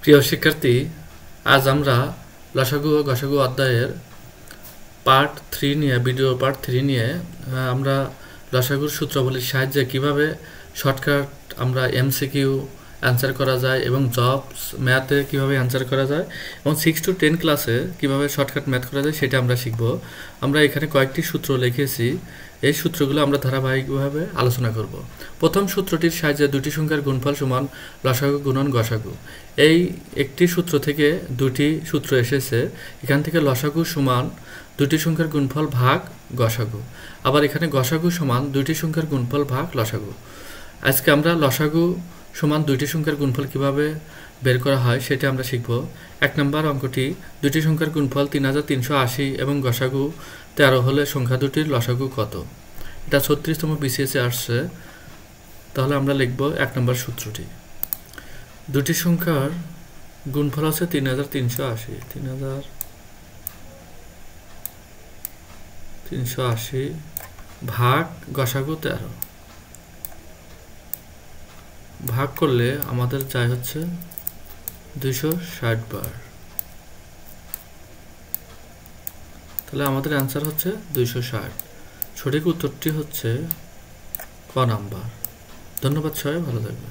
প্রিয় শিক্ষার্থী, আজ আমরা লসাগু ও গসাগু অধ্যায়ের পার্ট 3 নিয়ে ভিডিও পার্ট 3 নিয়ে আমরা লসাগুর সূত্রাবলীর সাহায্যে কিভাবে শর্টকাট আমরা এমসিকিউ অ্যান্সার করা যায় এবং জবস ম্যাথে কিভাবে অ্যান্সার করা যায় এবং 6 to 10 ক্লাসে কিভাবে শর্টকাট ম্যাথ করা যায় সেটা আমরা শিখব। আমরা এখানে কয়েকটি সূত্র লিখেছি, এই সূত্রগুলো আমরা ধারাবাহিকভাবে আলোচনা করব। প্রথম সূত্রটির সাহায্যে দুটি সংখ্যার গুণফল সমান লসাগু গুণন গসাগু। এই একটি সূত্র থেকে দুটি সূত্র এসেছে, এখান থেকে লসাগু সমান দুটি সংখ্যার গুণফল ভাগ গসাগু, আবার এখানে গসাগু সমান দুইটি সংখ্যার গুণফল ভাগ লসাগু। আজকে আমরা লসাগু সমান দুইটি সংখ্যার গুণফল কিভাবে বের করা হয় সেটা আমরা শিখব। 1 নম্বর অঙ্কটি, দুটি সংখ্যার গুণফল 3380 এবং গসাগু 13 হলে সংখ্যা দুটির লসাগু কত? এটা 36তম বিসিএসে আসছে। তাহলে আমরা লিখব 1 নম্বর সূত্রটি। দুটি সংখ্যার গুণফল আছে 3380 ভাগ গসাগু 13, ভাগ করলে আমাদের যায় হচ্ছে 260 বার। তাহলে আমাদের অ্যান্সার হচ্ছে 260। সঠিক উত্তরটি হচ্ছে ক নাম্বার। ধন্যবাদ, সবাই ভালো থাকবে।